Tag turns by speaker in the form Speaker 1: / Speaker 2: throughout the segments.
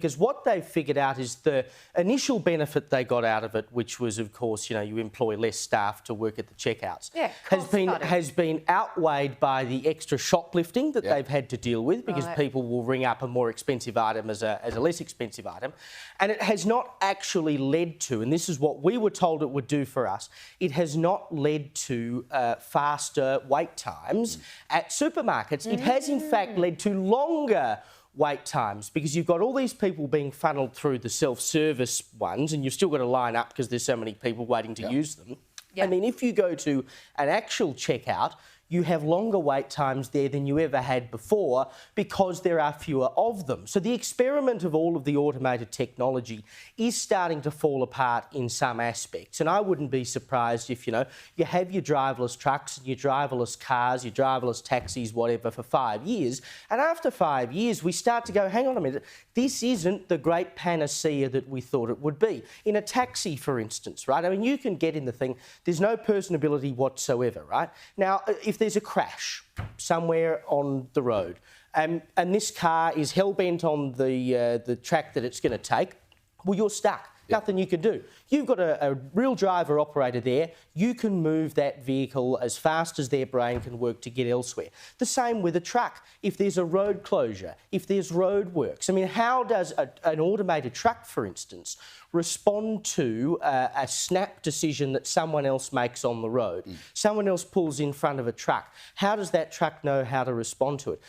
Speaker 1: Because what they've figured out is the initial benefit they got out of it, which was, of course, you employ less staff to work at the checkouts, has been outweighed by the extra shoplifting that they've had to deal with, because people will ring up a more expensive item as a less expensive item. And it has not actually led to, and this is what we were told it would do for us, it has not led to faster wait times at supermarkets. It has, in fact, led to longer wait times, because you've got all these people being funneled through the self-service ones, and you've still got to line up because there's so many people waiting to use them. And then if you go to an actual checkout, you have longer wait times there than you ever had before, because there are fewer of them. So the experiment of all of the automated technology is starting to fall apart in some aspects. And I wouldn't be surprised if, you have your driverless trucks and your driverless cars, your driverless taxis, whatever, for 5 years. And after 5 years, we start to go, hang on a minute, this isn't the great panacea that we thought it would be. In a taxi, for instance, right? I mean, you can get in the thing, there's no personability whatsoever, right? Now, if there's a crash somewhere on the road, and this car is hell-bent on the track that it's going to take, well, you're stuck. Nothing you can do. You've got a real driver operator there. You can move that vehicle as fast as their brain can work to get elsewhere. The same with a truck. If there's a road closure, if there's road works, I mean, how does an automated truck, for instance, respond to a snap decision that someone else makes on the road? Someone else pulls in front of a truck. How does that truck know how to respond to it?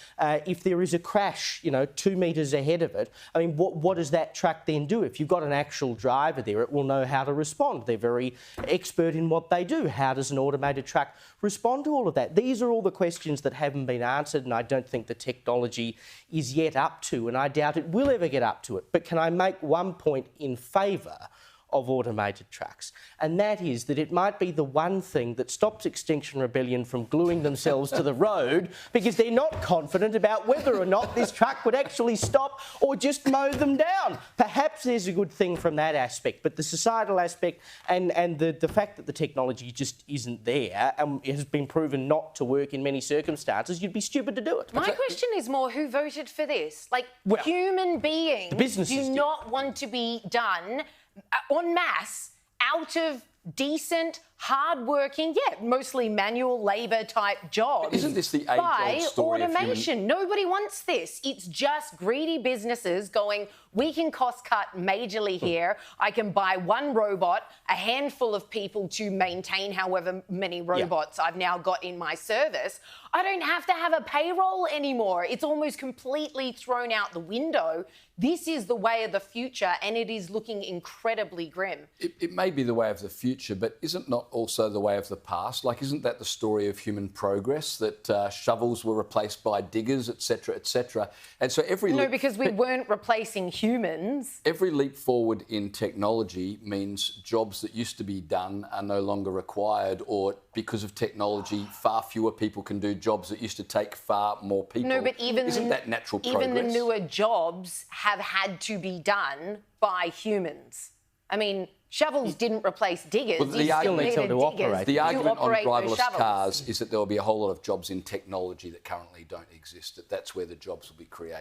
Speaker 1: If there is a crash, 2 metres ahead of it, I mean, what does that truck then do? If you've got an actual driver there, it will know how to respond. They're very expert in what they do. How does an automated truck respond to all of that? These are all the questions that haven't been answered, and I don't think the technology is yet up to, and I doubt it will ever get up to it. But can I make one point in favour of automated trucks? And that is that it might be the one thing that stops Extinction Rebellion from gluing themselves to the road, because they're not confident about whether or not this truck would actually stop or just mow them down. Perhaps there's a good thing from that aspect, but the societal aspect and the fact that the technology just isn't there and it has been proven not to work in many circumstances, you'd be stupid to do it.
Speaker 2: My question is more, who voted for this? Human beings do not want to be done en masse out of decent, hard-working, mostly manual labour type jobs.
Speaker 3: But isn't this the age-old story
Speaker 2: by automation? Nobody wants this. It's just greedy businesses going, we can cost cut majorly here. I can buy one robot, a handful of people to maintain however many robots I've now got in my service. I don't have to have a payroll anymore. It's almost completely thrown out the window. This is the way of the future, and it is looking incredibly grim.
Speaker 3: It may be the way of the future, but isn't not also the way of the past? Isn't that the story of human progress, that shovels were replaced by diggers, etc., etc.? And so
Speaker 2: because we weren't replacing humans.
Speaker 3: Every leap forward in technology means jobs that used to be done are no longer required, or because of technology, far fewer people can do jobs that used to take far more people.
Speaker 2: No, but
Speaker 3: isn't that natural progress?
Speaker 2: Even the newer jobs have had to be done by humans. I mean, shovels didn't replace diggers.
Speaker 3: Well, the argument on driverless cars
Speaker 2: shovels.
Speaker 3: is that there will be a whole lot of jobs in technology that currently don't exist. That's where the jobs will be created.